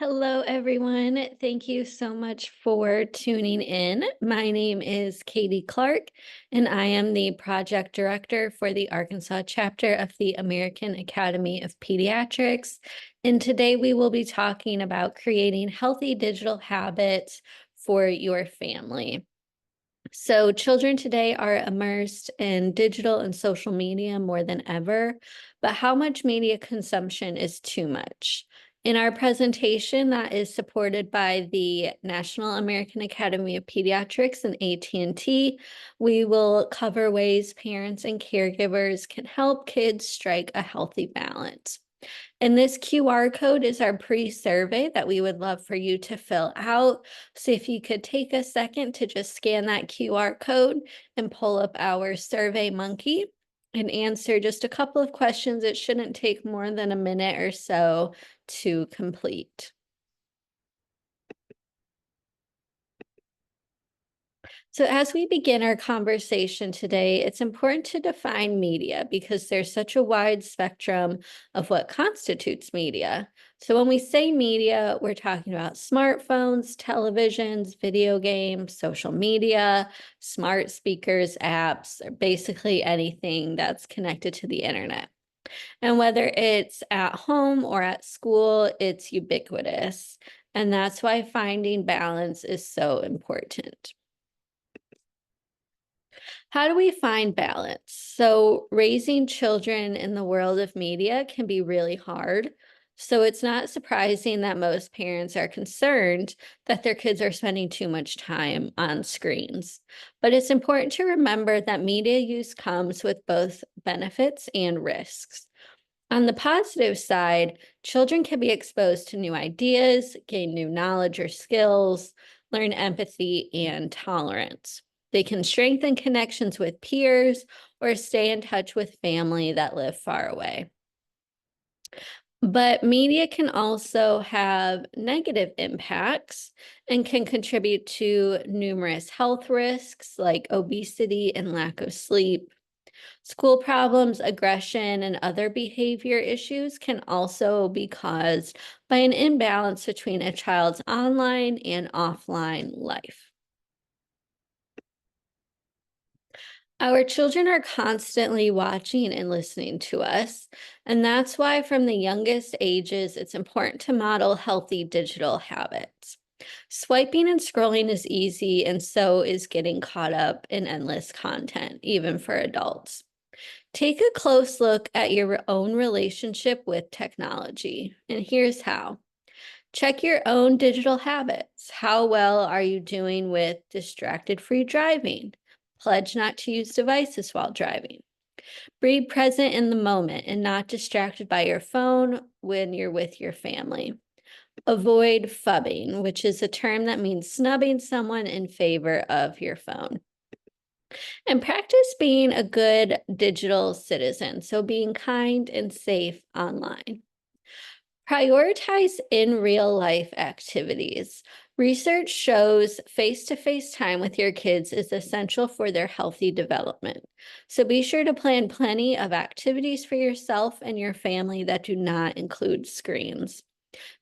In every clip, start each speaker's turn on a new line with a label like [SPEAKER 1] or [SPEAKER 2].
[SPEAKER 1] Hello, everyone. Thank you so much for tuning in. My name is Katie Clark, and I am the project director for the Arkansas chapter of the American Academy of Pediatrics. And today we will be talking about creating healthy digital habits for your family. So, children today are immersed in digital and social media more than ever, but how much media consumption is too much? In our presentation that is supported by the National American Academy of Pediatrics and AT&T, we will cover ways parents and caregivers can help kids strike a healthy balance. And this QR code is our pre-survey that we would love for you to fill out. So if you could take a second to just scan that QR code and pull up our Survey Monkey and answer just a couple of questions. It shouldn't take more than a minute or so to complete. So as we begin our conversation today, it's important to define media because there's such a wide spectrum of what constitutes media. So when we say media, we're talking about smartphones, televisions, video games, social media, smart speakers, apps, or basically anything that's connected to the internet. And whether it's at home or at school, it's ubiquitous. And that's why finding balance is so important. How do we find balance? So, raising children in the world of media can be really hard. So, it's not surprising that most parents are concerned that their kids are spending too much time on screens. But it's important to remember that media use comes with both benefits and risks. On the positive side, children can be exposed to new ideas, gain new knowledge or skills, learn empathy and tolerance. They can strengthen connections with peers or stay in touch with family that live far away. But media can also have negative impacts and can contribute to numerous health risks like obesity and lack of sleep. School problems, aggression, and other behavior issues can also be caused by an imbalance between a child's online and offline life. Our children are constantly watching and listening to us, and that's why from the youngest ages, it's important to model healthy digital habits. Swiping and scrolling is easy, and so is getting caught up in endless content, even for adults. Take a close look at your own relationship with technology, and here's how. Check your own digital habits. How well are you doing with distracted-free driving? Pledge not to use devices while driving. Be present in the moment and not distracted by your phone when you're with your family. Avoid phubbing, which is a term that means snubbing someone in favor of your phone. And practice being a good digital citizen, so being kind and safe online. Prioritize in real life activities. Research shows face-to-face time with your kids is essential for their healthy development. So be sure to plan plenty of activities for yourself and your family that do not include screens.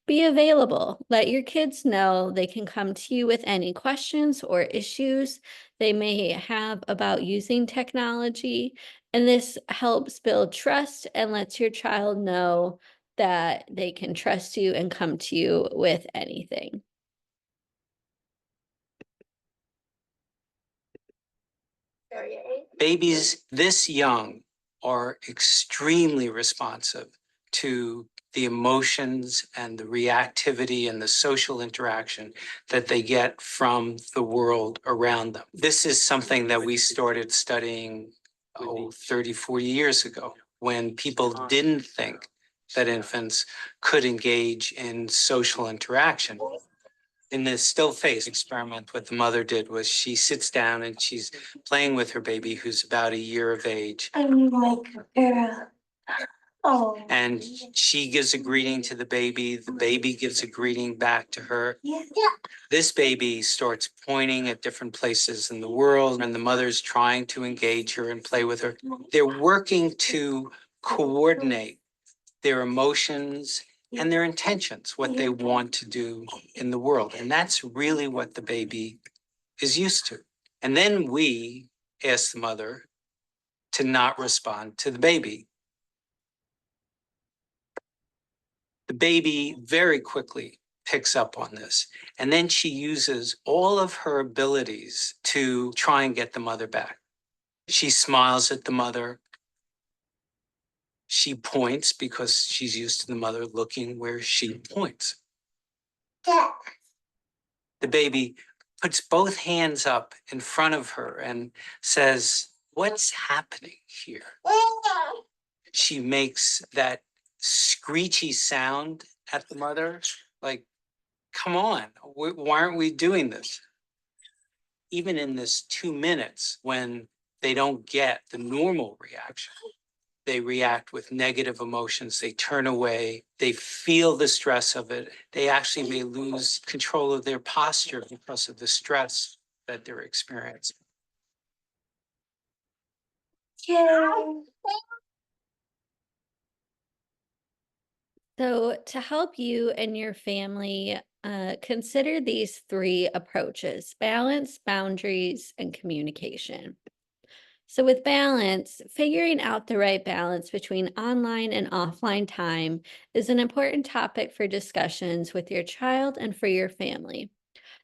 [SPEAKER 1] Be available. Let your kids know they can come to you with any questions or issues they may have about using technology. And this helps build trust and lets your child know that they can trust you and come to you with anything.
[SPEAKER 2] Babies this young are extremely responsive to the emotions and the reactivity and the social interaction that they get from the world around them. This is something that we started studying 30, 40 years ago, when people didn't think that infants could engage in social interaction. In the still face experiment, what the mother did was she sits down and she's playing with her baby who's about a year of age.
[SPEAKER 3] I'm like a girl. Oh.
[SPEAKER 2] And she gives a greeting to the baby gives a greeting back to her.
[SPEAKER 3] Yeah.
[SPEAKER 2] This baby starts pointing at different places in the world, and the mother's trying to engage her and play with her. They're working to coordinate their emotions and their intentions, what they want to do in the world. And that's really what the baby is used to. And then we ask the mother to not respond to the baby. The baby very quickly picks up on this. And then she uses all of her abilities to try and get the mother back. She smiles at the mother. She points because she's used to the mother looking where she points. The baby puts both hands up in front of her and says, "What's happening here?" She makes that screechy sound at the mother, like, come on, why aren't we doing this? Even in this 2 minutes, when they don't get the normal reaction, they react with negative emotions, they turn away, they feel the stress of it. They actually may lose control of their posture because of the stress that they're experiencing.
[SPEAKER 1] So to help you and your family, consider these three approaches: balance, boundaries, and communication. So with balance, figuring out the right balance between online and offline time is an important topic for discussions with your child and for your family.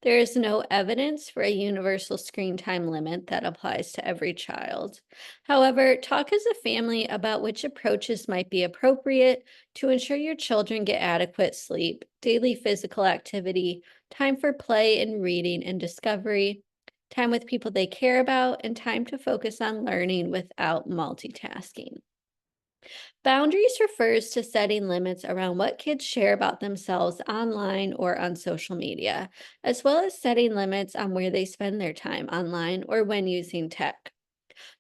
[SPEAKER 1] There is no evidence for a universal screen time limit that applies to every child. However, talk as a family about which approaches might be appropriate to ensure your children get adequate sleep, daily physical activity, time for play and reading and discovery, time with people they care about, and time to focus on learning without multitasking. Boundaries refers to setting limits around what kids share about themselves online or on social media, as well as setting limits on where they spend their time online or when using tech.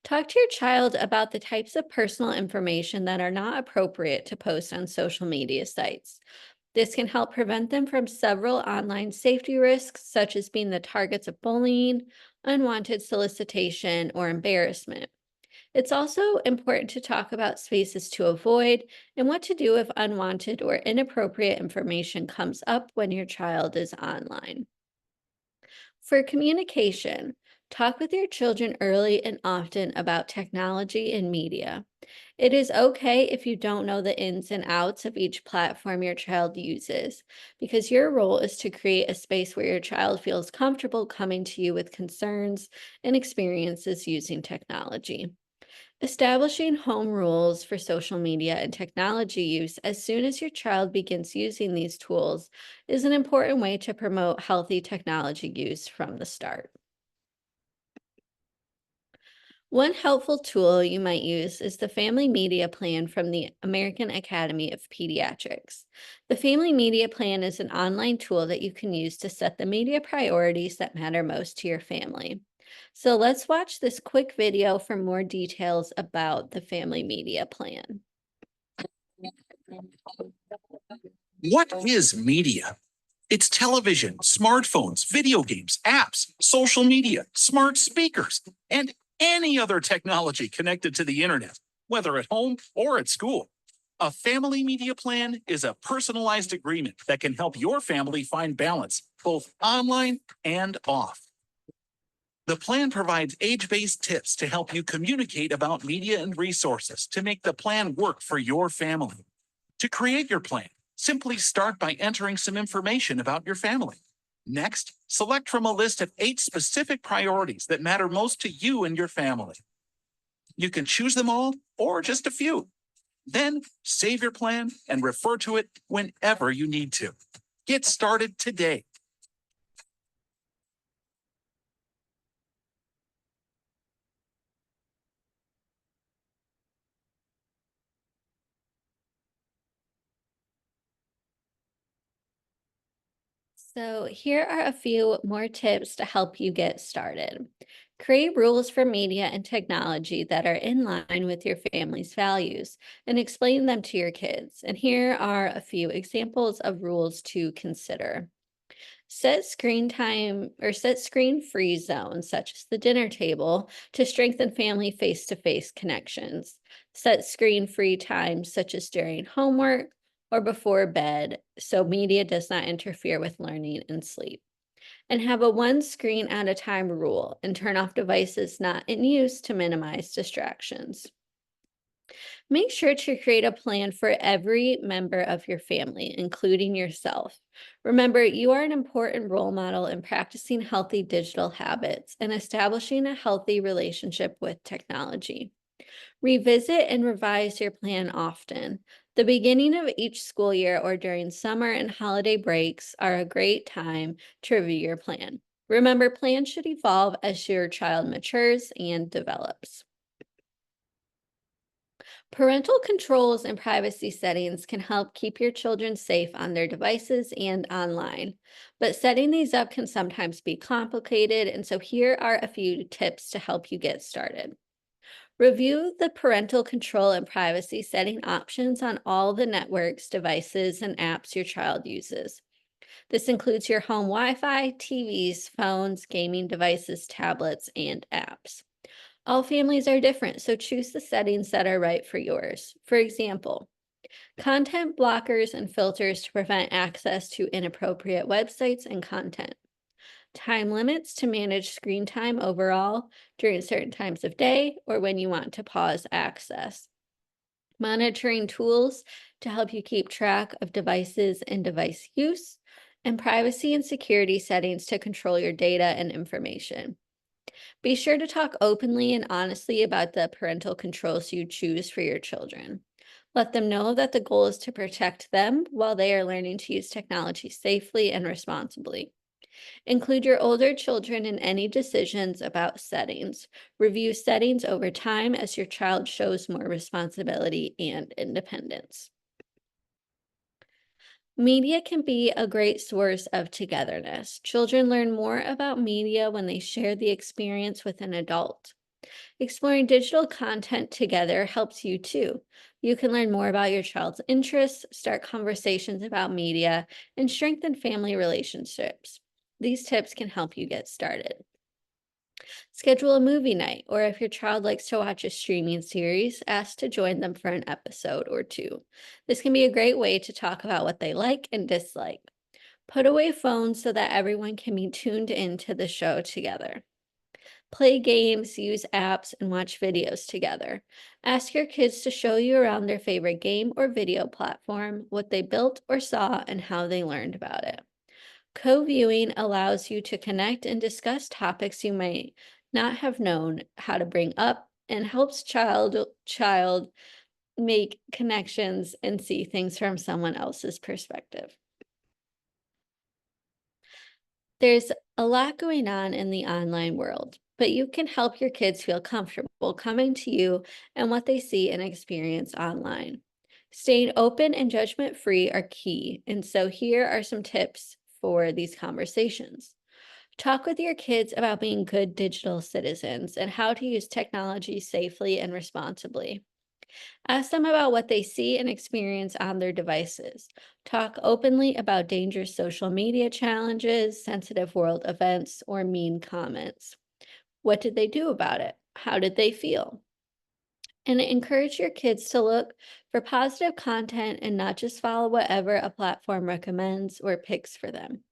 [SPEAKER 1] Talk to your child about the types of personal information that are not appropriate to post on social media sites. This can help prevent them from several online safety risks, such as being the targets of bullying, unwanted solicitation, or embarrassment. It's also important to talk about spaces to avoid and what to do if unwanted or inappropriate information comes up when your child is online. For communication, talk with your children early and often about technology and media. It is okay if you don't know the ins and outs of each platform your child uses, because your role is to create a space where your child feels comfortable coming to you with concerns and experiences using technology. Establishing home rules for social media and technology use as soon as your child begins using these tools is an important way to promote healthy technology use from the start. One helpful tool you might use is the Family Media Plan from the American Academy of Pediatrics. The Family Media Plan is an online tool that you can use to set the media priorities that matter most to your family. So let's watch this quick video for more details about the Family Media Plan.
[SPEAKER 4] What is media? It's television, smartphones, video games, apps, social media, smart speakers, and any other technology connected to the internet, whether at home or at school. A family media plan is a personalized agreement that can help your family find balance, both online and off. The plan provides age-based tips to help you communicate about media and resources to make the plan work for your family. To create your plan, simply start by entering some information about your family. Next, select from a list of 8 specific priorities that matter most to you and your family. You can choose them all or just a few. Then save your plan and refer to it whenever you need to. Get started today.
[SPEAKER 1] So here are a few more tips to help you get started. Create rules for media and technology that are in line with your family's values and explain them to your kids. And here are a few examples of rules to consider. Set screen time or set screen free zones, such as the dinner table, to strengthen family face to face connections. Set screen free times, such as during homework, or before bed so media does not interfere with learning and sleep. And have a one screen at a time rule and turn off devices not in use to minimize distractions. Make sure to create a plan for every member of your family, including yourself. Remember, you are an important role model in practicing healthy digital habits and establishing a healthy relationship with technology. Revisit and revise your plan often. The beginning of each school year or during summer and holiday breaks are a great time to review your plan. Remember, plans should evolve as your child matures and develops. Parental controls and privacy settings can help keep your children safe on their devices and online, but setting these up can sometimes be complicated, and so here are a few tips to help you get started. Review the parental control and privacy setting options on all the networks, devices, and apps your child uses. This includes your home Wi-Fi, TVs, phones, gaming devices, tablets, and apps. All families are different, so choose the settings that are right for yours. For example, content blockers and filters to prevent access to inappropriate websites and content. Time limits to manage screen time overall during certain times of day or when you want to pause access. Monitoring tools to help you keep track of devices and device use, and privacy and security settings to control your data and information. Be sure to talk openly and honestly about the parental controls you choose for your children. Let them know that the goal is to protect them while they are learning to use technology safely and responsibly. Include your older children in any decisions about settings. Review settings over time as your child shows more responsibility and independence. Media can be a great source of togetherness. Children learn more about media when they share the experience with an adult. Exploring digital content together helps you too. You can learn more about your child's interests, start conversations about media, and strengthen family relationships. These tips can help you get started. Schedule a movie night, or if your child likes to watch a streaming series, ask to join them for an episode or two. This can be a great way to talk about what they like and dislike. Put away phones so that everyone can be tuned into the show together. Play games, use apps, and watch videos together. Ask your kids to show you around their favorite game or video platform, what they built or saw, and how they learned about it. Co-viewing allows you to connect and discuss topics you might not have known how to bring up and helps child make connections and see things from someone else's perspective. There's a lot going on in the online world, but you can help your kids feel comfortable coming to you and what they see and experience online. Staying open and judgment free are key, and so here are some tips for these conversations. Talk with your kids about being good digital citizens and how to use technology safely and responsibly. Ask them about what they see and experience on their devices. Talk openly about dangerous social media challenges, sensitive world events, or mean comments. What did they do about it? How did they feel? And encourage your kids to look for positive content and not just follow whatever a platform recommends or picks for them.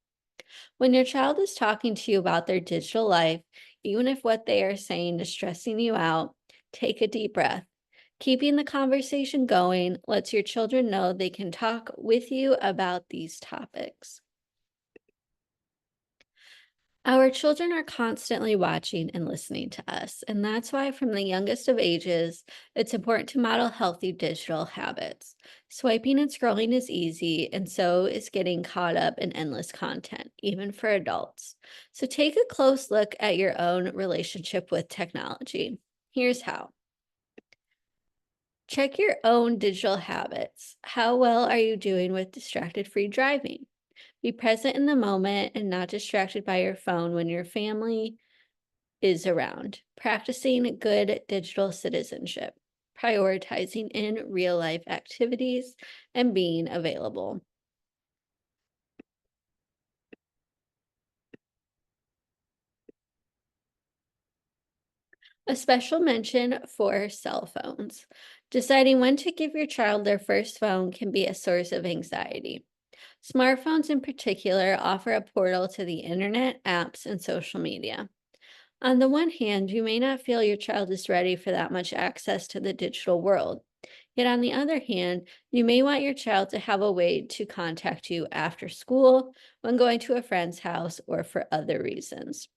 [SPEAKER 1] When your child is talking to you about their digital life, even if what they are saying is stressing you out, take a deep breath. Keeping the conversation going lets your children know they can talk with you about these topics. Our children are constantly watching and listening to us, and that's why from the youngest of ages, it's important to model healthy digital habits. Swiping and scrolling is easy, and so is getting caught up in endless content, even for adults. So take a close look at your own relationship with technology. Here's how. Check your own digital habits. How well are you doing with distracted-free driving? Be present in the moment and not distracted by your phone when your family is around. Practicing good digital citizenship, prioritizing in real life activities, and being available. A special mention for cell phones. Deciding when to give your child their first phone can be a source of anxiety. Smartphones in particular offer a portal to the internet, apps, and social media. On the one hand, you may not feel your child is ready for that much access to the digital world. Yet on the other hand, you may want your child to have a way to contact you after school, when going to a friend's house, or for other reasons.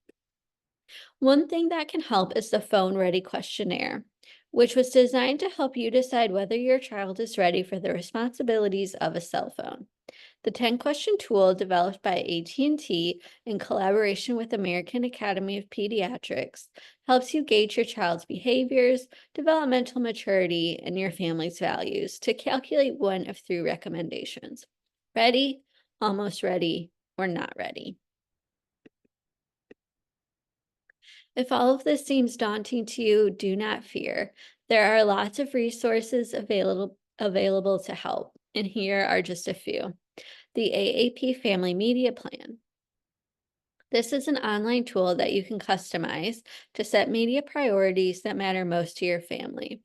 [SPEAKER 1] One thing that can help is the Phone Ready questionnaire, which was designed to help you decide whether your child is ready for the responsibilities of a cell phone. The 10-question tool, developed by AT&T in collaboration with American Academy of Pediatrics, helps you gauge your child's behaviors, developmental maturity, and your family's values to calculate one of 3 recommendations: ready, almost ready, or not ready. If all of this seems daunting to you, do not fear. There are lots of resources available to help, and here are just a few. The AAP Family Media Plan. This is an online tool that you can customize to set media priorities that matter most to your family.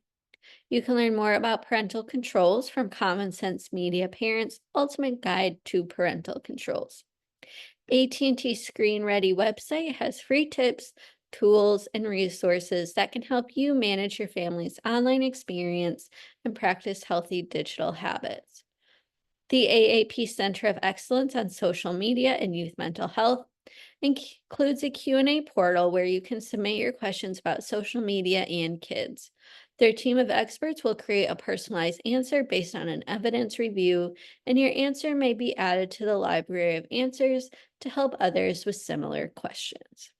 [SPEAKER 1] You can learn more about parental controls from Common Sense Media Parents' Ultimate Guide to Parental Controls. AT&T Screen Ready website has free tips, tools, and resources that can help you manage your family's online experience and practice healthy digital habits. The AAP Center of Excellence on Social Media and Youth Mental Health includes a Q&A portal where you can submit your questions about social media and kids. Their team of experts will create a personalized answer based on an evidence review, and your answer may be added to the library of answers to help others with similar questions.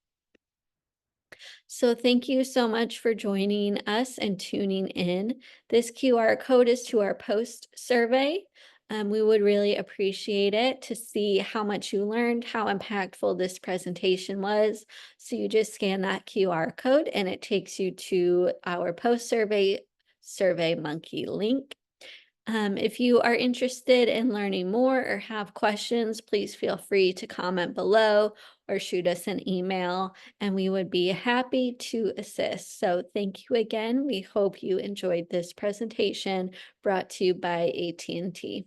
[SPEAKER 1] So thank you so much for joining us and tuning in. This QR code is to our post survey. We would really appreciate it to see how much you learned, how impactful this presentation was. So you just scan that QR code and it takes you to our post survey SurveyMonkey link. If you are interested in learning more or have questions, please feel free to comment below or shoot us an email, and we would be happy to assist. So thank you again. We hope you enjoyed this presentation brought to you by AT&T.